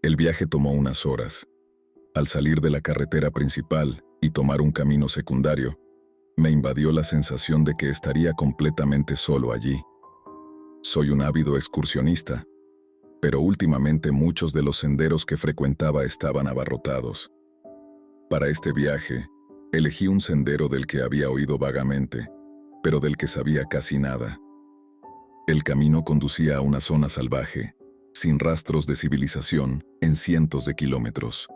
El viaje tomó unas horas. Al salir de la carretera principal y tomar un camino secundario, me invadió la sensación de que estaría completamente solo allí. Soy un ávido excursionista, pero últimamente muchos de los senderos que frecuentaba estaban abarrotados. Para este viaje, elegí un sendero del que había oído vagamente, pero del que sabía casi nada. El camino conducía a una zona salvaje, sin rastros de civilización, en cientos de kilómetros.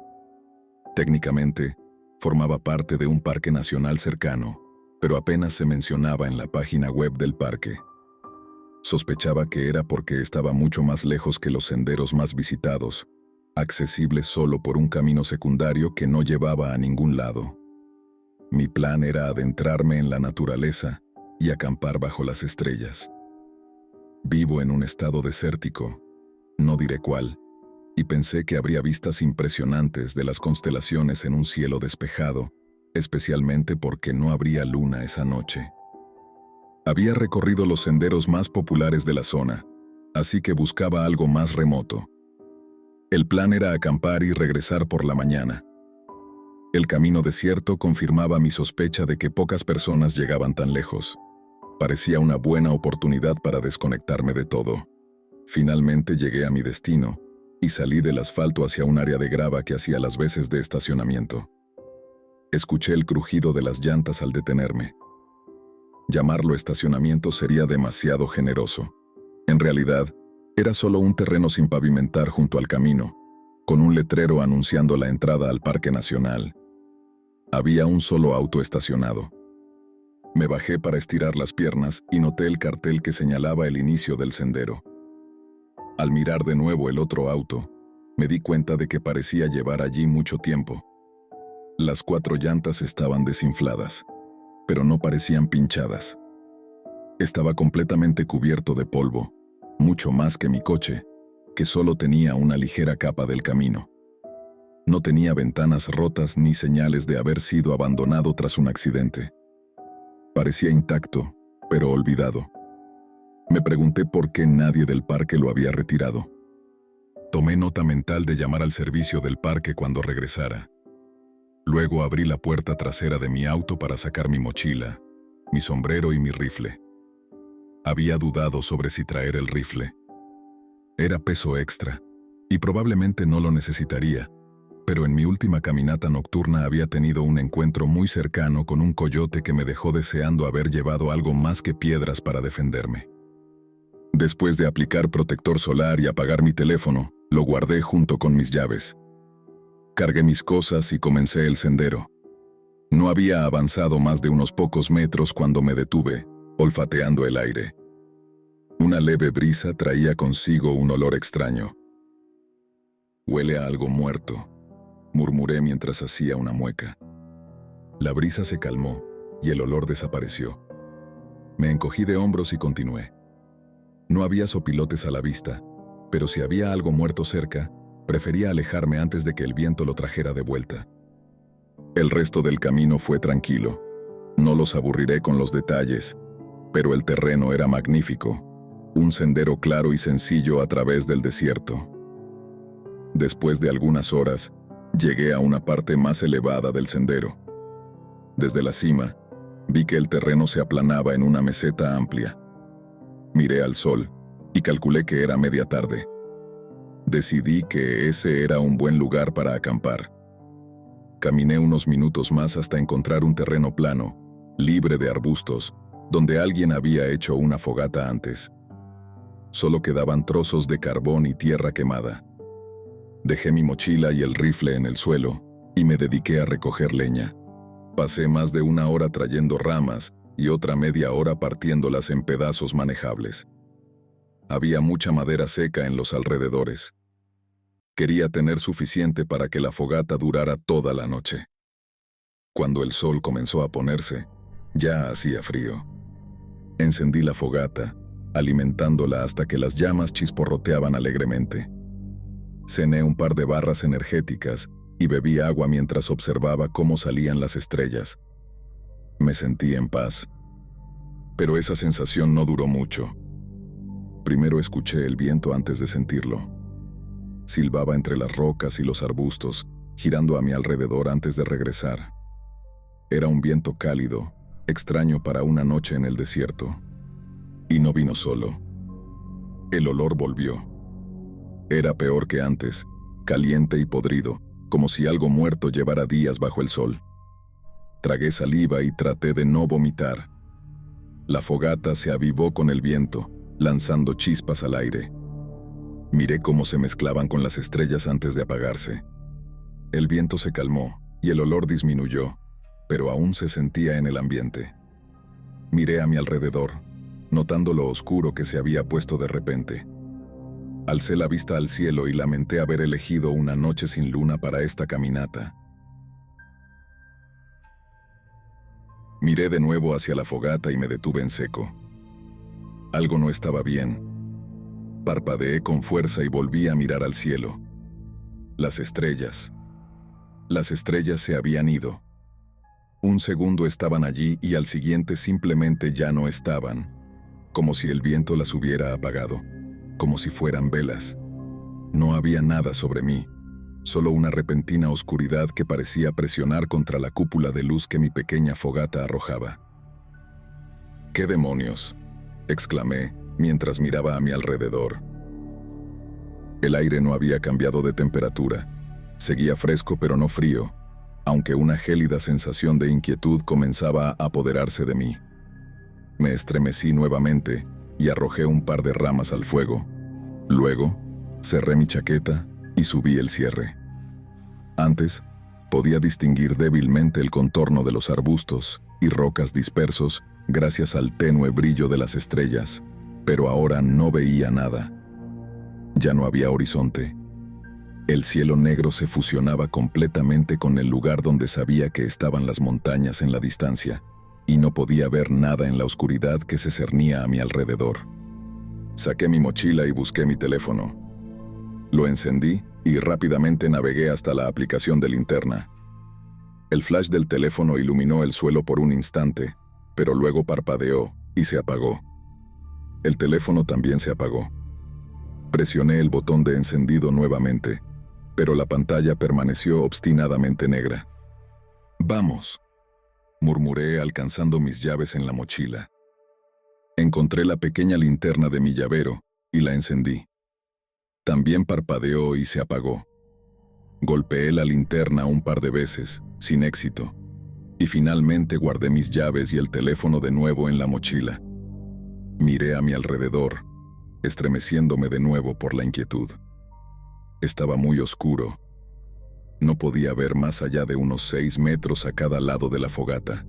Técnicamente, formaba parte de un parque nacional cercano, pero apenas se mencionaba en la página web del parque. Sospechaba que era porque estaba mucho más lejos que los senderos más visitados, accesible solo por un camino secundario que no llevaba a ningún lado. Mi plan era adentrarme en la naturaleza y acampar bajo las estrellas. Vivo en un estado desértico, no diré cuál, y pensé que habría vistas impresionantes de las constelaciones en un cielo despejado, especialmente porque no habría luna esa noche. Había recorrido los senderos más populares de la zona, así que buscaba algo más remoto. El plan era acampar y regresar por la mañana. El camino desierto confirmaba mi sospecha de que pocas personas llegaban tan lejos. Parecía una buena oportunidad para desconectarme de todo. Finalmente llegué a mi destino y salí del asfalto hacia un área de grava que hacía las veces de estacionamiento. Escuché el crujido de las llantas al detenerme. Llamarlo estacionamiento sería demasiado generoso. En realidad, era solo un terreno sin pavimentar junto al camino, con un letrero anunciando la entrada al Parque Nacional. Había un solo auto estacionado. Me bajé para estirar las piernas y noté el cartel que señalaba el inicio del sendero. Al mirar de nuevo el otro auto, me di cuenta de que parecía llevar allí mucho tiempo. Las 4 llantas estaban desinfladas, pero no parecían pinchadas. Estaba completamente cubierto de polvo, mucho más que mi coche, que solo tenía una ligera capa del camino. No tenía ventanas rotas ni señales de haber sido abandonado tras un accidente. Parecía intacto, pero olvidado. Me pregunté por qué nadie del parque lo había retirado. Tomé nota mental de llamar al servicio del parque cuando regresara. Luego abrí la puerta trasera de mi auto para sacar mi mochila, mi sombrero y mi rifle. Había dudado sobre si traer el rifle. Era peso extra, y probablemente no lo necesitaría, pero en mi última caminata nocturna había tenido un encuentro muy cercano con un coyote que me dejó deseando haber llevado algo más que piedras para defenderme. Después de aplicar protector solar y apagar mi teléfono, lo guardé junto con mis llaves. Cargué mis cosas y comencé el sendero. No había avanzado más de unos pocos metros cuando me detuve, olfateando el aire. Una leve brisa traía consigo un olor extraño. «Huele a algo muerto», murmuré mientras hacía una mueca. La brisa se calmó y el olor desapareció. Me encogí de hombros y continué. No había sopilotes a la vista, pero si había algo muerto cerca, prefería alejarme antes de que el viento lo trajera de vuelta. El resto del camino fue tranquilo. No los aburriré con los detalles, pero el terreno era magnífico, un sendero claro y sencillo a través del desierto. Después de algunas horas, llegué a una parte más elevada del sendero. Desde la cima, vi que el terreno se aplanaba en una meseta amplia. Miré al sol y calculé que era media tarde. Decidí que ese era un buen lugar para acampar. Caminé unos minutos más hasta encontrar un terreno plano, libre de arbustos, donde alguien había hecho una fogata antes. Solo quedaban trozos de carbón y tierra quemada. Dejé mi mochila y el rifle en el suelo y me dediqué a recoger leña. Pasé más de 1 hora trayendo ramas y otra media hora partiéndolas en pedazos manejables. Había mucha madera seca en los alrededores. Quería tener suficiente para que la fogata durara toda la noche. Cuando el sol comenzó a ponerse, ya hacía frío. Encendí la fogata, alimentándola hasta que las llamas chisporroteaban alegremente. Cené un par de barras energéticas y bebí agua mientras observaba cómo salían las estrellas. Me sentí en paz. Pero esa sensación no duró mucho. Primero escuché el viento antes de sentirlo. silbaba entre las rocas y los arbustos, girando a mi alrededor antes de regresar. Era un viento cálido, extraño para una noche en el desierto. Y no vino solo. El olor volvió. Era peor que antes, caliente y podrido, como si algo muerto llevara días bajo el sol. Tragué saliva y traté de no vomitar. La fogata se avivó con el viento, lanzando chispas al aire. Miré cómo se mezclaban con las estrellas antes de apagarse. El viento se calmó y el olor disminuyó, pero aún se sentía en el ambiente. Miré a mi alrededor, notando lo oscuro que se había puesto de repente. Alcé la vista al cielo y lamenté haber elegido una noche sin luna para esta caminata. Miré de nuevo hacia la fogata y me detuve en seco. Algo no estaba bien. Parpadeé con fuerza y volví a mirar al cielo. Las estrellas. Las estrellas se habían ido. Un segundo estaban allí y al siguiente simplemente ya no estaban, como si el viento las hubiera apagado, como si fueran velas. No había nada sobre mí, solo una repentina oscuridad que parecía presionar contra la cúpula de luz que mi pequeña fogata arrojaba. «¿Qué demonios?», exclamé mientras miraba a mi alrededor. El aire no había cambiado de temperatura. Seguía fresco pero no frío, aunque una gélida sensación de inquietud comenzaba a apoderarse de mí. Me estremecí nuevamente y arrojé un par de ramas al fuego. Luego, cerré mi chaqueta y subí el cierre. Antes, podía distinguir débilmente el contorno de los arbustos y rocas dispersos gracias al tenue brillo de las estrellas, pero ahora no veía nada. Ya no había horizonte. El cielo negro se fusionaba completamente con el lugar donde sabía que estaban las montañas en la distancia, y no podía ver nada en la oscuridad que se cernía a mi alrededor. Saqué mi mochila y busqué mi teléfono. Lo encendí y rápidamente navegué hasta la aplicación de linterna. El flash del teléfono iluminó el suelo por un instante, pero luego parpadeó y se apagó. El teléfono también se apagó. Presioné el botón de encendido nuevamente, pero la pantalla permaneció obstinadamente negra. «Vamos», murmuré alcanzando mis llaves en la mochila. Encontré la pequeña linterna de mi llavero y la encendí. También parpadeó y se apagó. Golpeé la linterna un par de veces, sin éxito, y finalmente guardé mis llaves y el teléfono de nuevo en la mochila. Miré a mi alrededor, estremeciéndome de nuevo por la inquietud. Estaba muy oscuro. No podía ver más allá de unos 6 metros a cada lado de la fogata.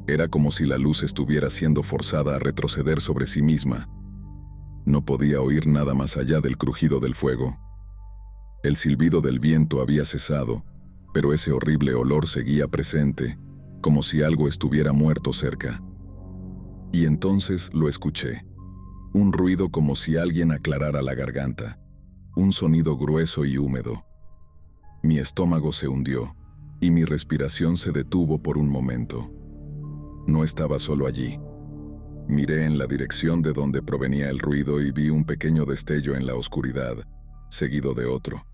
Era como si la luz estuviera siendo forzada a retroceder sobre sí misma. No podía oír nada más allá del crujido del fuego. El silbido del viento había cesado, pero ese horrible olor seguía presente, como si algo estuviera muerto cerca. Y entonces lo escuché. Un ruido como si alguien aclarara la garganta. Un sonido grueso y húmedo. Mi estómago se hundió, y mi respiración se detuvo por un momento. No estaba solo allí. Miré en la dirección de donde provenía el ruido y vi un pequeño destello en la oscuridad, seguido de otro.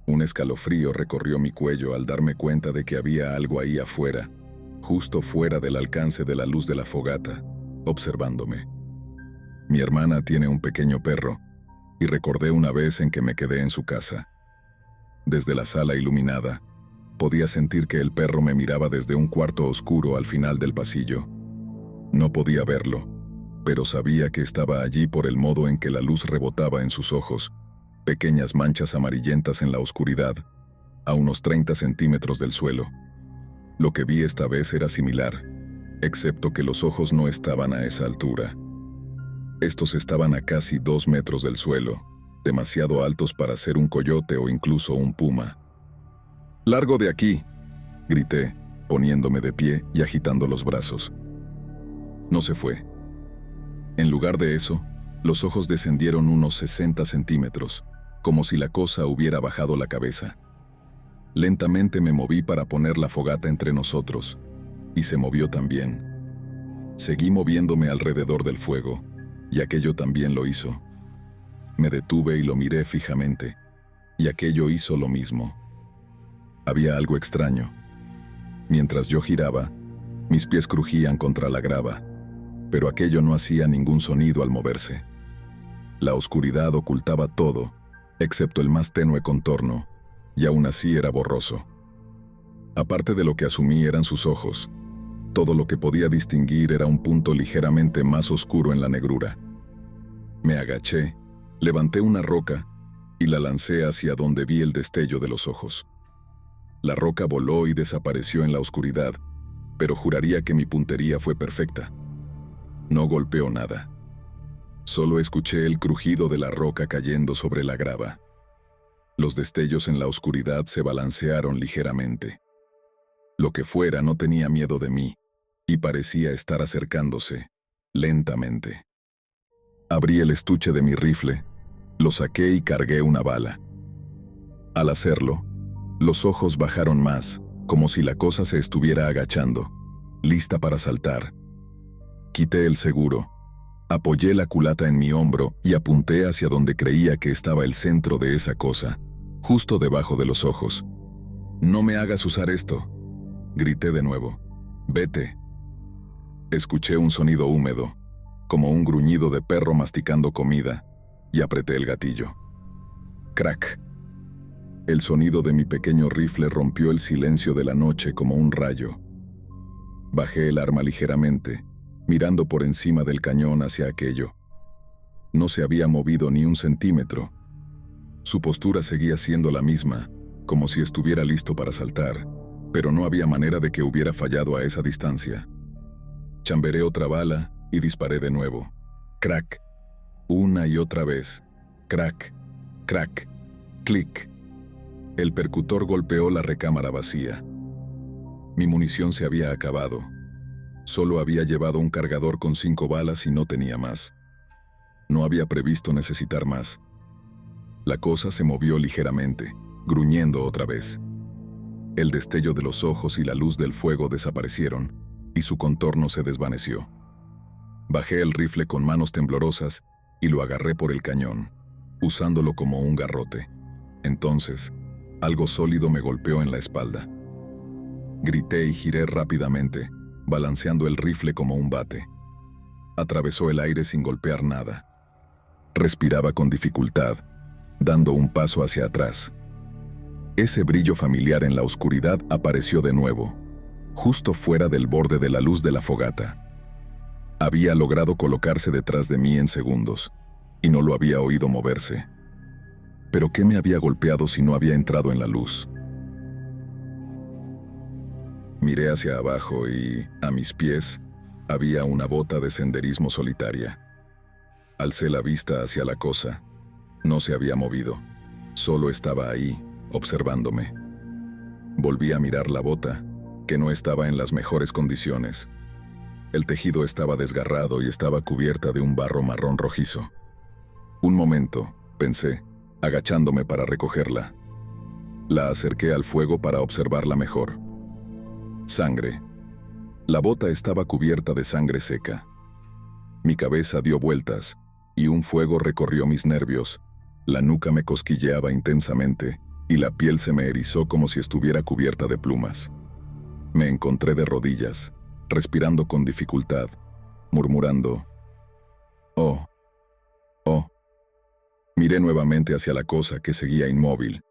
Un escalofrío recorrió mi cuello al darme cuenta de que había algo ahí afuera, justo fuera del alcance de la luz de la fogata, observándome. Mi hermana tiene un pequeño perro, y recordé una vez en que me quedé en su casa. Desde la sala iluminada, podía sentir que el perro me miraba desde un cuarto oscuro al final del pasillo. No podía verlo, pero sabía que estaba allí por el modo en que la luz rebotaba en sus ojos, pequeñas manchas amarillentas en la oscuridad, a unos 30 centímetros del suelo. Lo que vi esta vez era similar, excepto que los ojos no estaban a esa altura. Estos estaban a casi 2 metros del suelo, demasiado altos para ser un coyote o incluso un puma. «¡Largo de aquí!», grité, poniéndome de pie y agitando los brazos. No se fue. En lugar de eso, los ojos descendieron unos 60 centímetros, como si la cosa hubiera bajado la cabeza. Lentamente me moví para poner la fogata entre nosotros, y se movió también. Seguí moviéndome alrededor del fuego, y aquello también lo hizo. Me detuve y lo miré fijamente, y aquello hizo lo mismo. Había algo extraño. Mientras yo giraba, mis pies crujían contra la grava, pero aquello no hacía ningún sonido al moverse. La oscuridad ocultaba todo, excepto el más tenue contorno, y aún así era borroso. Aparte de lo que asumí eran sus ojos, todo lo que podía distinguir era un punto ligeramente más oscuro en la negrura. Me agaché, levanté una roca y la lancé hacia donde vi el destello de los ojos. La roca voló y desapareció en la oscuridad, pero juraría que mi puntería fue perfecta. No golpeó nada. Solo escuché el crujido de la roca cayendo sobre la grava. Los destellos en la oscuridad se balancearon ligeramente. Lo que fuera no tenía miedo de mí, y parecía estar acercándose, lentamente. Abrí el estuche de mi rifle, lo saqué y cargué una bala. Al hacerlo, los ojos bajaron más, como si la cosa se estuviera agachando, lista para saltar. Quité el seguro, apoyé la culata en mi hombro y apunté hacia donde creía que estaba el centro de esa cosa, justo debajo de los ojos. «No me hagas usar esto», grité de nuevo. «Vete». Escuché un sonido húmedo, como un gruñido de perro masticando comida, y apreté el gatillo. Crack. El sonido de mi pequeño rifle rompió el silencio de la noche como un rayo. Bajé el arma ligeramente, mirando por encima del cañón hacia aquello. No se había movido ni un centímetro. Su postura seguía siendo la misma, como si estuviera listo para saltar, pero no había manera de que hubiera fallado a esa distancia. Chamberé otra bala y disparé de nuevo. Crack. Una y otra vez. Crack. Crack. Clic. El percutor golpeó la recámara vacía. Mi munición se había acabado. Solo había llevado un cargador con 5 balas y no tenía más. No había previsto necesitar más. La cosa se movió ligeramente, gruñendo otra vez. El destello de los ojos y la luz del fuego desaparecieron, y su contorno se desvaneció. Bajé el rifle con manos temblorosas y lo agarré por el cañón, usándolo como un garrote. Entonces, algo sólido me golpeó en la espalda. Grité y giré rápidamente, balanceando el rifle como un bate. Atravesó el aire sin golpear nada. Respiraba con dificultad, dando un paso hacia atrás. Ese brillo familiar en la oscuridad apareció de nuevo, justo fuera del borde de la luz de la fogata. Había logrado colocarse detrás de mí en segundos, y no lo había oído moverse. ¿Pero qué me había golpeado si no había entrado en la luz? Miré hacia abajo y, a mis pies, había una bota de senderismo solitaria. Alcé la vista hacia la cosa. No se había movido. Solo estaba ahí, observándome. Volví a mirar la bota, que no estaba en las mejores condiciones. El tejido estaba desgarrado y estaba cubierta de un barro marrón rojizo. Un momento, pensé, agachándome para recogerla. La acerqué al fuego para observarla mejor. Sangre. La bota estaba cubierta de sangre seca. Mi cabeza dio vueltas, y un fuego recorrió mis nervios. La nuca me cosquilleaba intensamente, y la piel se me erizó como si estuviera cubierta de plumas. Me encontré de rodillas, respirando con dificultad, murmurando: «Oh, oh». Miré nuevamente hacia la cosa que seguía inmóvil.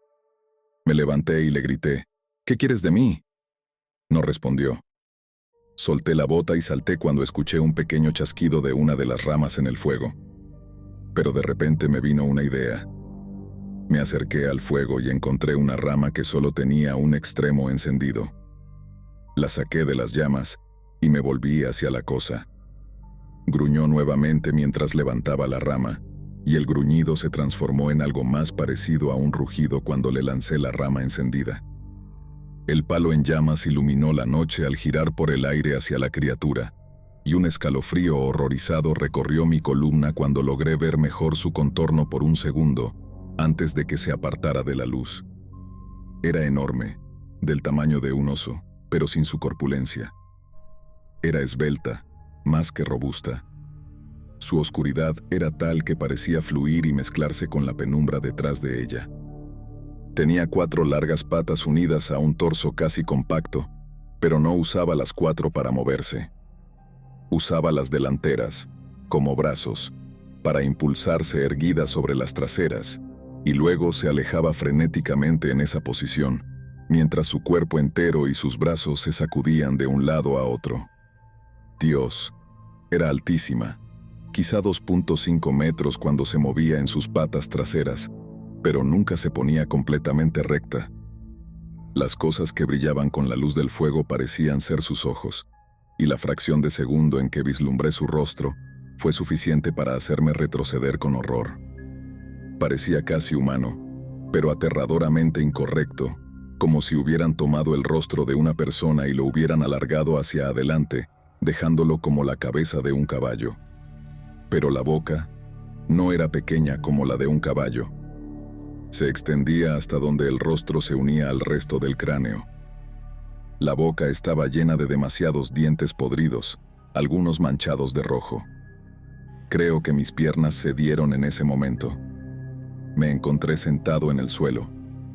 Me levanté y le grité: «¿Qué quieres de mí?». No respondió. Solté la bota y salté cuando escuché un pequeño chasquido de una de las ramas en el fuego. Pero de repente me vino una idea. Me acerqué al fuego y encontré una rama que solo tenía un extremo encendido. La saqué de las llamas y me volví hacia la cosa. Gruñó nuevamente mientras levantaba la rama, y el gruñido se transformó en algo más parecido a un rugido cuando le lancé la rama encendida. El palo en llamas iluminó la noche al girar por el aire hacia la criatura, y un escalofrío horrorizado recorrió mi columna cuando logré ver mejor su contorno por un segundo, antes de que se apartara de la luz. Era enorme, del tamaño de un oso, pero sin su corpulencia. Era esbelta, más que robusta. Su oscuridad era tal que parecía fluir y mezclarse con la penumbra detrás de ella. Tenía 4 largas patas unidas a un torso casi compacto, pero no usaba las 4 para moverse. Usaba las delanteras, como brazos, para impulsarse erguida sobre las traseras, y luego se alejaba frenéticamente en esa posición, mientras su cuerpo entero y sus brazos se sacudían de un lado a otro. Dios, era altísima, quizá 2.5 metros cuando se movía en sus patas traseras, pero nunca se ponía completamente recta. Las cosas que brillaban con la luz del fuego parecían ser sus ojos, y la fracción de segundo en que vislumbré su rostro fue suficiente para hacerme retroceder con horror. Parecía casi humano, pero aterradoramente incorrecto, como si hubieran tomado el rostro de una persona y lo hubieran alargado hacia adelante, dejándolo como la cabeza de un caballo. Pero la boca no era pequeña como la de un caballo. Se extendía hasta donde el rostro se unía al resto del cráneo. La boca estaba llena de demasiados dientes podridos, algunos manchados de rojo. Creo que mis piernas cedieron en ese momento. Me encontré sentado en el suelo,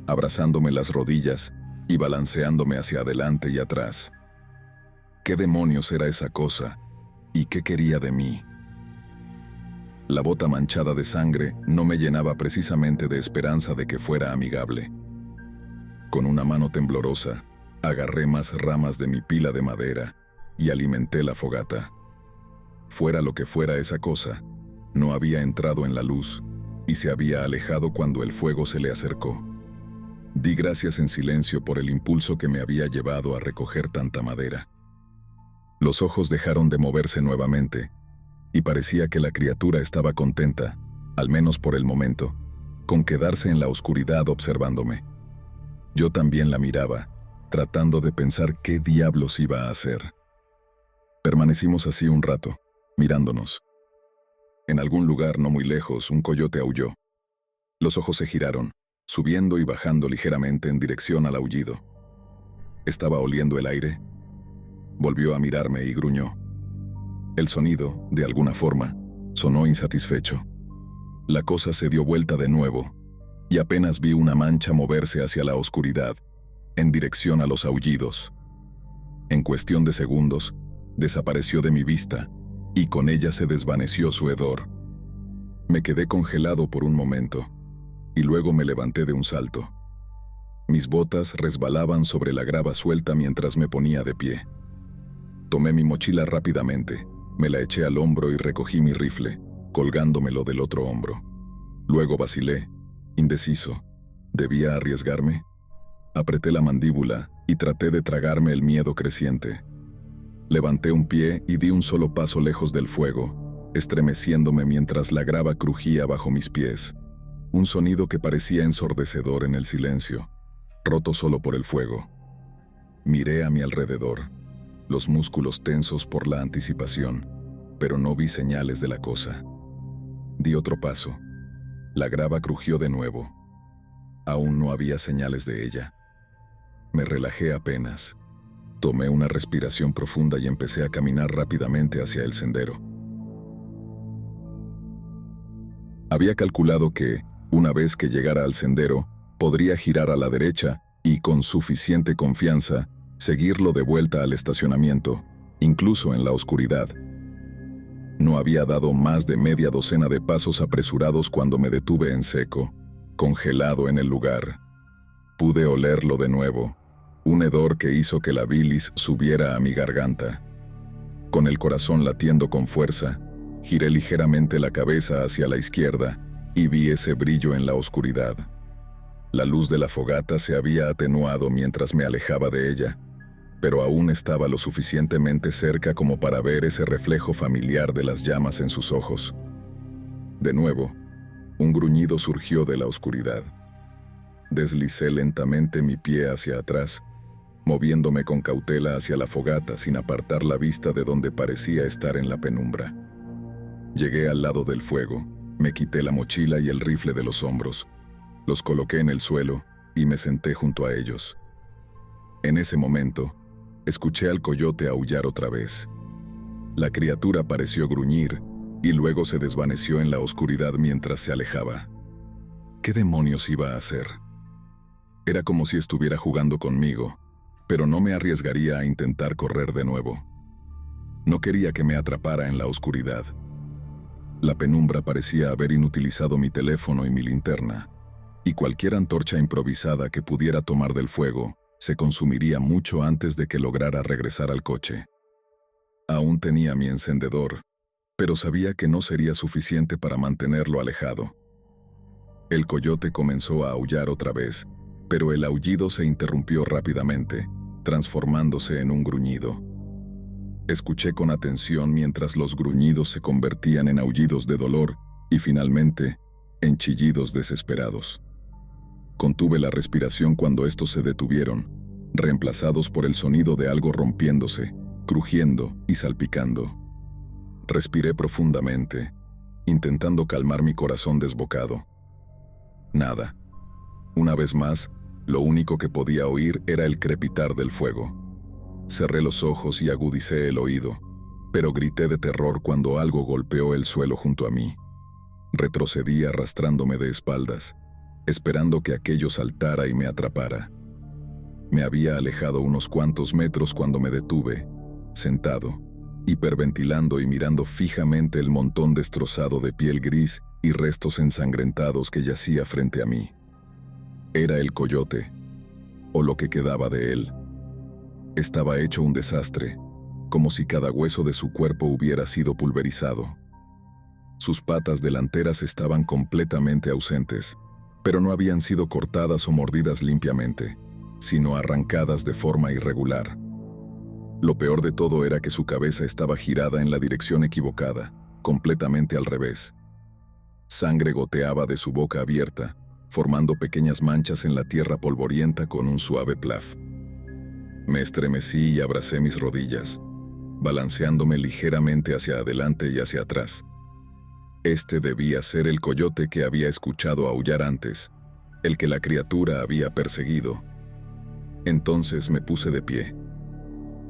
abrazándome las rodillas y balanceándome hacia adelante y atrás. ¿Qué demonios era esa cosa? ¿Y qué quería de mí? La bota manchada de sangre no me llenaba precisamente de esperanza de que fuera amigable. Con una mano temblorosa, agarré más ramas de mi pila de madera y alimenté la fogata. Fuera lo que fuera esa cosa, no había entrado en la luz y se había alejado cuando el fuego se le acercó. Di gracias en silencio por el impulso que me había llevado a recoger tanta madera. Los ojos dejaron de moverse nuevamente, y parecía que la criatura estaba contenta, al menos por el momento, con quedarse en la oscuridad observándome. Yo también la miraba, tratando de pensar qué diablos iba a hacer. Permanecimos así un rato, mirándonos. En algún lugar no muy lejos, un coyote aulló. Los ojos se giraron, subiendo y bajando ligeramente en dirección al aullido. ¿Estaba oliendo el aire? Volvió a mirarme y gruñó. El sonido, de alguna forma, sonó insatisfecho. La cosa se dio vuelta de nuevo, y apenas vi una mancha moverse hacia la oscuridad, en dirección a los aullidos. En cuestión de segundos, desapareció de mi vista, y con ella se desvaneció su hedor. Me quedé congelado por un momento, y luego me levanté de un salto. Mis botas resbalaban sobre la grava suelta mientras me ponía de pie. Tomé mi mochila rápidamente, me la eché al hombro y recogí mi rifle, colgándomelo del otro hombro. Luego vacilé, indeciso. ¿Debía arriesgarme? Apreté la mandíbula y traté de tragarme el miedo creciente. Levanté un pie y di un solo paso lejos del fuego, estremeciéndome mientras la grava crujía bajo mis pies. Un sonido que parecía ensordecedor en el silencio, roto solo por el fuego. Miré a mi alrededor, los músculos tensos por la anticipación, pero no vi señales de la cosa. Di otro paso. La grava crujió de nuevo. Aún no había señales de ella. Me relajé apenas. Tomé una respiración profunda y empecé a caminar rápidamente hacia el sendero. Había calculado que, una vez que llegara al sendero, podría girar a la derecha y, con suficiente confianza, seguirlo de vuelta al estacionamiento, incluso en la oscuridad. No había dado más de media docena de pasos apresurados cuando me detuve en seco, congelado en el lugar. Pude olerlo de nuevo, un hedor que hizo que la bilis subiera a mi garganta. Con el corazón latiendo con fuerza, giré ligeramente la cabeza hacia la izquierda y vi ese brillo en la oscuridad. La luz de la fogata se había atenuado mientras me alejaba de ella, pero aún estaba lo suficientemente cerca como para ver ese reflejo familiar de las llamas en sus ojos. De nuevo, un gruñido surgió de la oscuridad. Deslicé lentamente mi pie hacia atrás, moviéndome con cautela hacia la fogata sin apartar la vista de donde parecía estar en la penumbra. Llegué al lado del fuego, me quité la mochila y el rifle de los hombros, los coloqué en el suelo y me senté junto a ellos. En ese momento, escuché al coyote aullar otra vez. La criatura pareció gruñir y luego se desvaneció en la oscuridad mientras se alejaba. ¿Qué demonios iba a hacer? Era como si estuviera jugando conmigo, pero no me arriesgaría a intentar correr de nuevo. No quería que me atrapara en la oscuridad. La penumbra parecía haber inutilizado mi teléfono y mi linterna, y cualquier antorcha improvisada que pudiera tomar del fuego se consumiría mucho antes de que lograra regresar al coche. Aún tenía mi encendedor, pero sabía que no sería suficiente para mantenerlo alejado. El coyote comenzó a aullar otra vez, pero el aullido se interrumpió rápidamente, transformándose en un gruñido. Escuché con atención mientras los gruñidos se convertían en aullidos de dolor y finalmente en chillidos desesperados. Contuve la respiración cuando estos se detuvieron, reemplazados por el sonido de algo rompiéndose, crujiendo y salpicando. Respiré profundamente, intentando calmar mi corazón desbocado. Nada. Una vez más, lo único que podía oír era el crepitar del fuego. Cerré los ojos y agudicé el oído, pero grité de terror cuando algo golpeó el suelo junto a mí. Retrocedí arrastrándome de espaldas, esperando que aquello saltara y me atrapara. Me había alejado unos cuantos metros cuando me detuve, sentado, hiperventilando y mirando fijamente el montón destrozado de piel gris y restos ensangrentados que yacía frente a mí. Era el coyote, o lo que quedaba de él. Estaba hecho un desastre, como si cada hueso de su cuerpo hubiera sido pulverizado. Sus patas delanteras estaban completamente ausentes, pero no habían sido cortadas o mordidas limpiamente, sino arrancadas de forma irregular. Lo peor de todo era que su cabeza estaba girada en la dirección equivocada, completamente al revés. Sangre goteaba de su boca abierta, formando pequeñas manchas en la tierra polvorienta con un suave plaf. Me estremecí y abracé mis rodillas, balanceándome ligeramente hacia adelante y hacia atrás. Este debía ser el coyote que había escuchado aullar antes, el que la criatura había perseguido. Entonces me puse de pie.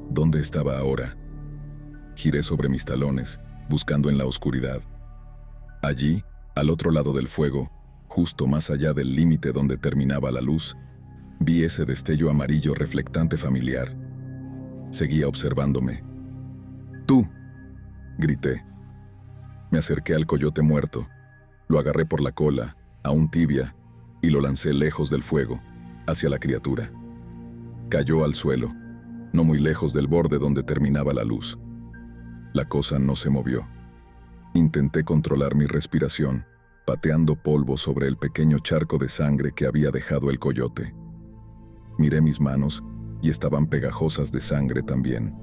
¿Dónde estaba ahora? Giré sobre mis talones, buscando en la oscuridad. Allí, al otro lado del fuego, justo más allá del límite donde terminaba la luz, vi ese destello amarillo reflectante familiar. Seguía observándome. ¡Tú!, grité. Me acerqué al coyote muerto, lo agarré por la cola, aún tibia, y lo lancé lejos del fuego, hacia la criatura. Cayó al suelo, no muy lejos del borde donde terminaba la luz. La cosa no se movió. Intenté controlar mi respiración, pateando polvo sobre el pequeño charco de sangre que había dejado el coyote. Miré mis manos y estaban pegajosas de sangre también.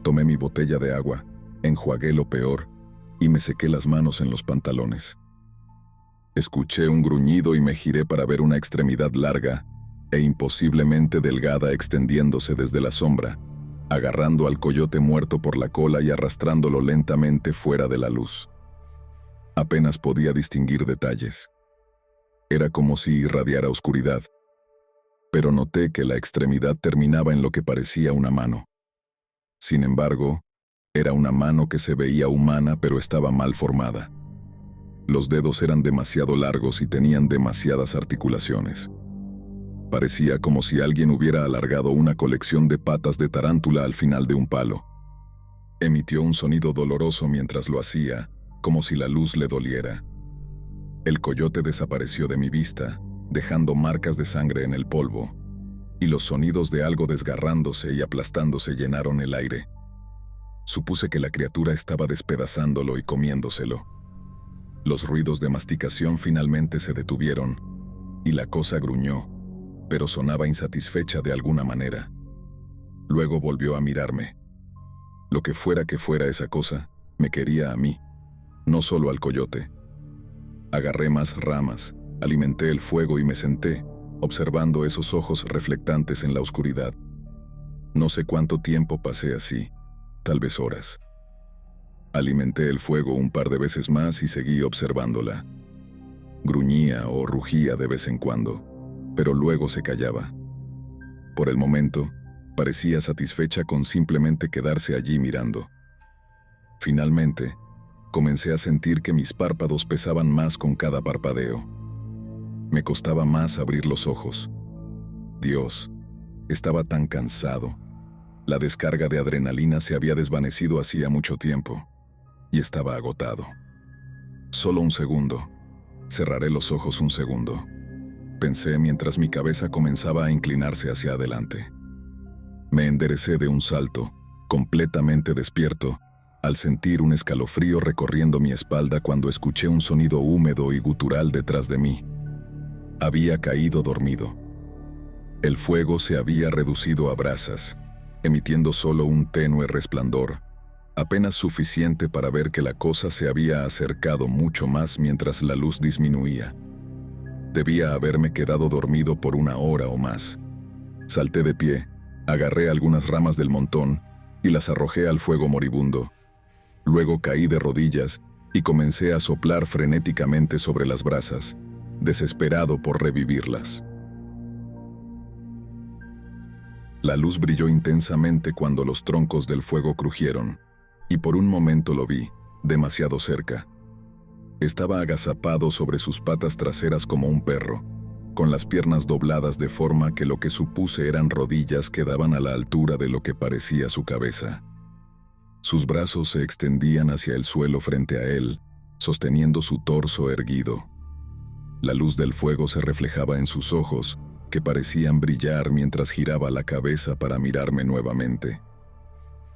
Tomé mi botella de agua, enjuagué lo peor y me sequé las manos en los pantalones. Escuché un gruñido y me giré para ver una extremidad larga e imposiblemente delgada extendiéndose desde la sombra, agarrando al coyote muerto por la cola y arrastrándolo lentamente fuera de la luz. Apenas podía distinguir detalles. Era como si irradiara oscuridad, pero noté que la extremidad terminaba en lo que parecía una mano. Sin embargo, era una mano que se veía humana pero estaba mal formada. Los dedos eran demasiado largos y tenían demasiadas articulaciones. Parecía como si alguien hubiera alargado una colección de patas de tarántula al final de un palo. Emitió un sonido doloroso mientras lo hacía, como si la luz le doliera. El coyote desapareció de mi vista, dejando marcas de sangre en el polvo, y los sonidos de algo desgarrándose y aplastándose llenaron el aire. Supuse que la criatura estaba despedazándolo y comiéndoselo. Los ruidos de masticación finalmente se detuvieron, y la cosa gruñó, pero sonaba insatisfecha de alguna manera. Luego volvió a mirarme. Lo que fuera esa cosa, me quería a mí, no solo al coyote. Agarré más ramas, alimenté el fuego y me senté, observando esos ojos reflectantes en la oscuridad. No sé cuánto tiempo pasé así, tal vez horas. Alimenté el fuego un par de veces más y seguí observándola. Gruñía o rugía de vez en cuando, pero luego se callaba. Por el momento, parecía satisfecha con simplemente quedarse allí mirando. Finalmente, comencé a sentir que mis párpados pesaban más con cada parpadeo. Me costaba más abrir los ojos, Dios, estaba tan cansado. La descarga de adrenalina se había desvanecido hacía mucho tiempo y estaba agotado. Solo un segundo. Cerraré los ojos un segundo. Pensé mientras mi cabeza comenzaba a inclinarse hacia adelante. Me enderecé de un salto, completamente despierto, al sentir un escalofrío recorriendo mi espalda cuando escuché un sonido húmedo y gutural detrás de mí. Había caído dormido. El fuego se había reducido a brasas, emitiendo solo un tenue resplandor, apenas suficiente para ver que la cosa se había acercado mucho más mientras la luz disminuía. Debía haberme quedado dormido por 1 hora o más. Salté de pie, agarré algunas ramas del montón y las arrojé al fuego moribundo. Luego caí de rodillas y comencé a soplar frenéticamente sobre las brasas, desesperado por revivirlas. La luz brilló intensamente cuando los troncos del fuego crujieron, y por un momento lo vi, demasiado cerca. Estaba agazapado sobre sus patas traseras como un perro, con las piernas dobladas de forma que lo que supuse eran rodillas que daban a la altura de lo que parecía su cabeza. Sus brazos se extendían hacia el suelo frente a él, sosteniendo su torso erguido. La luz del fuego se reflejaba en sus ojos, que parecían brillar mientras giraba la cabeza para mirarme nuevamente.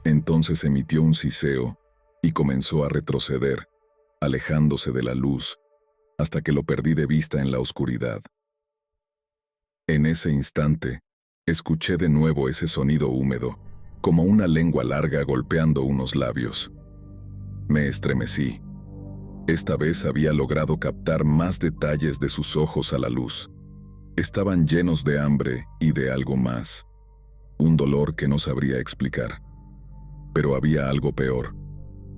Entonces emitió un siseo y comenzó a retroceder, alejándose de la luz, hasta que lo perdí de vista en la oscuridad. En ese instante, escuché de nuevo ese sonido húmedo, como una lengua larga golpeando unos labios. Me estremecí. Esta vez había logrado captar más detalles de sus ojos a la luz. Estaban llenos de hambre y de algo más. Un dolor que no sabría explicar. Pero había algo peor.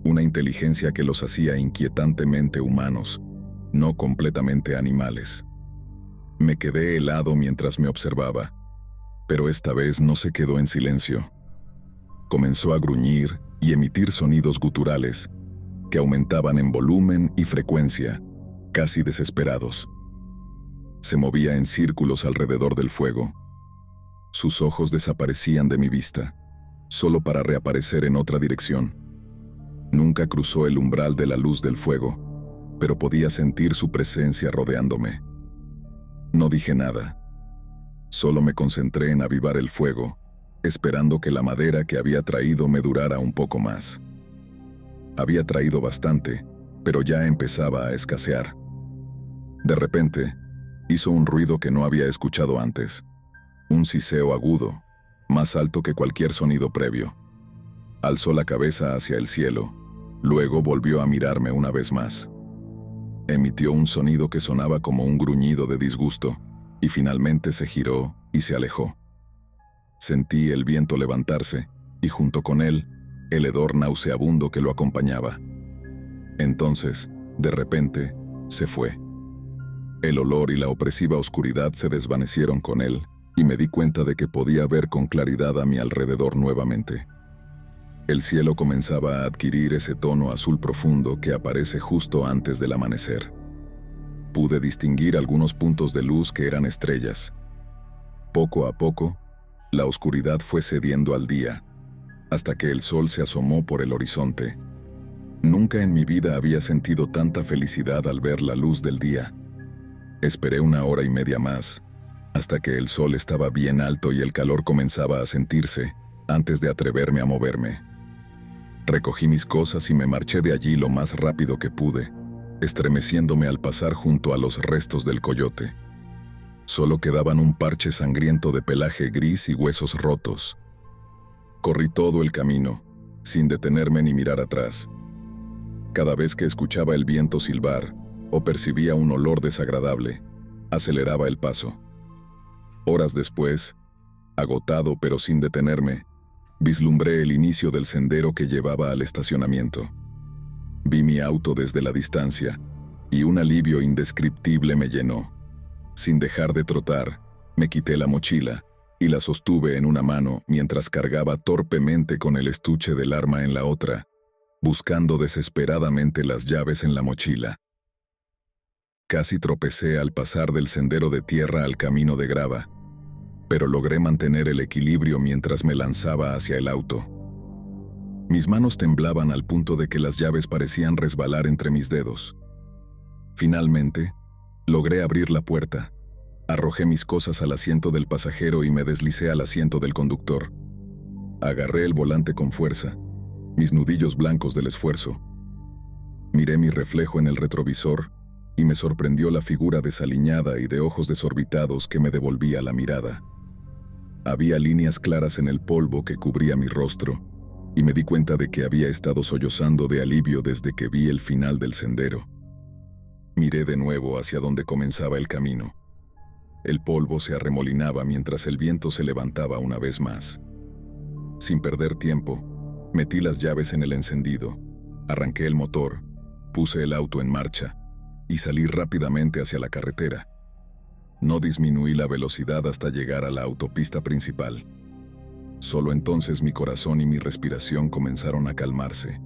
Una inteligencia que los hacía inquietantemente humanos, no completamente animales. Me quedé helado mientras me observaba, pero esta vez no se quedó en silencio. Comenzó a gruñir y emitir sonidos guturales, que aumentaban en volumen y frecuencia, casi desesperados. Se movía en círculos alrededor del fuego. Sus ojos desaparecían de mi vista, solo para reaparecer en otra dirección. Nunca cruzó el umbral de la luz del fuego, pero podía sentir su presencia rodeándome. No dije nada. Solo me concentré en avivar el fuego, esperando que la madera que había traído me durara un poco más. Había traído bastante, pero ya empezaba a escasear. De repente, hizo un ruido que no había escuchado antes. Un siseo agudo, más alto que cualquier sonido previo. Alzó la cabeza hacia el cielo, luego volvió a mirarme una vez más. Emitió un sonido que sonaba como un gruñido de disgusto, y finalmente se giró y se alejó. Sentí el viento levantarse, y junto con él, el hedor nauseabundo que lo acompañaba. Entonces, de repente, se fue. El olor y la opresiva oscuridad se desvanecieron con él, y me di cuenta de que podía ver con claridad a mi alrededor nuevamente. El cielo comenzaba a adquirir ese tono azul profundo que aparece justo antes del amanecer. Pude distinguir algunos puntos de luz que eran estrellas. Poco a poco, la oscuridad fue cediendo al día, hasta que el sol se asomó por el horizonte. Nunca en mi vida había sentido tanta felicidad al ver la luz del día. Esperé 1 hora y media más, hasta que el sol estaba bien alto y el calor comenzaba a sentirse, antes de atreverme a moverme. Recogí mis cosas y me marché de allí lo más rápido que pude, estremeciéndome al pasar junto a los restos del coyote. Solo quedaban un parche sangriento de pelaje gris y huesos rotos. Corrí todo el camino, sin detenerme ni mirar atrás. Cada vez que escuchaba el viento silbar o percibía un olor desagradable, aceleraba el paso. Horas después, agotado pero sin detenerme, vislumbré el inicio del sendero que llevaba al estacionamiento. Vi mi auto desde la distancia, y un alivio indescriptible me llenó. Sin dejar de trotar, me quité la mochila y la sostuve en una mano mientras cargaba torpemente con el estuche del arma en la otra, buscando desesperadamente las llaves en la mochila. Casi tropecé al pasar del sendero de tierra al camino de grava. pero logré mantener el equilibrio mientras me lanzaba hacia el auto. Mis manos temblaban al punto de que las llaves parecían resbalar entre mis dedos. Finalmente, logré abrir la puerta, arrojé mis cosas al asiento del pasajero y me deslicé al asiento del conductor. Agarré el volante con fuerza, mis nudillos blancos del esfuerzo. Miré mi reflejo en el retrovisor y me sorprendió la figura desaliñada y de ojos desorbitados que me devolvía la mirada. Había líneas claras en el polvo que cubría mi rostro, y me di cuenta de que había estado sollozando de alivio desde que vi el final del sendero. Miré de nuevo hacia donde comenzaba el camino. El polvo se arremolinaba mientras el viento se levantaba una vez más. Sin perder tiempo, metí las llaves en el encendido, arranqué el motor, puse el auto en marcha y salí rápidamente hacia la carretera. No disminuí la velocidad hasta llegar a la autopista principal. Solo entonces mi corazón y mi respiración comenzaron a calmarse.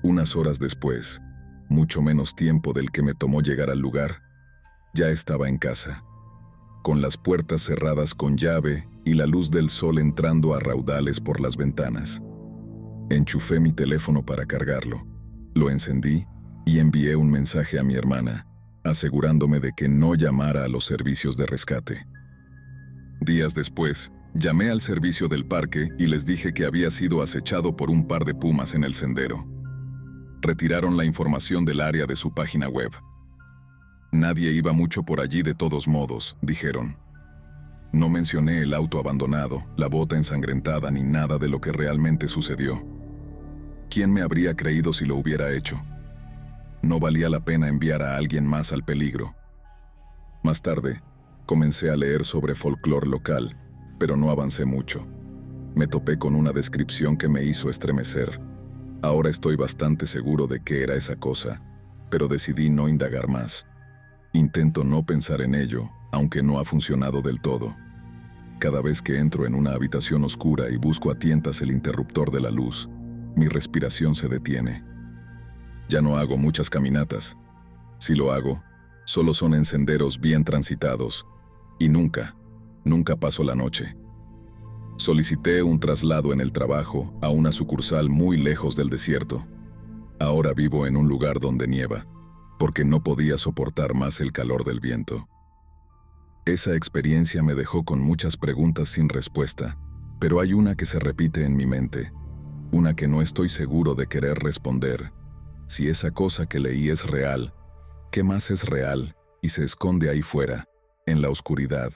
Unas horas después, mucho menos tiempo del que me tomó llegar al lugar, ya estaba en casa, con las puertas cerradas con llave y la luz del sol entrando a raudales por las ventanas. Enchufé mi teléfono para cargarlo, lo encendí y envié un mensaje a mi hermana, asegurándome de que no llamara a los servicios de rescate. Días después, llamé al servicio del parque y les dije que había sido acechado por un par de pumas en el sendero. Retiraron la información del área de su página web. Nadie iba mucho por allí de todos modos, dijeron. No mencioné el auto abandonado, la bota ensangrentada ni nada de lo que realmente sucedió. ¿Quién me habría creído si lo hubiera hecho? No valía la pena enviar a alguien más al peligro. Más tarde, comencé a leer sobre folclore local, pero no avancé mucho. Me topé con una descripción que me hizo estremecer. Ahora estoy bastante seguro de qué era esa cosa, pero decidí no indagar más. Intento no pensar en ello, aunque no ha funcionado del todo. Cada vez que entro en una habitación oscura y busco a tientas el interruptor de la luz, mi respiración se detiene. Ya no hago muchas caminatas. Si lo hago, solo son en senderos bien transitados, y nunca paso la noche. Solicité un traslado en el trabajo a una sucursal muy lejos del desierto. Ahora vivo en un lugar donde nieva, porque no podía soportar más el calor del viento. Esa experiencia me dejó con muchas preguntas sin respuesta, pero hay una que se repite en mi mente, una que no estoy seguro de querer responder. Si esa cosa que leí es real, ¿qué más es real y se esconde ahí fuera, en la oscuridad?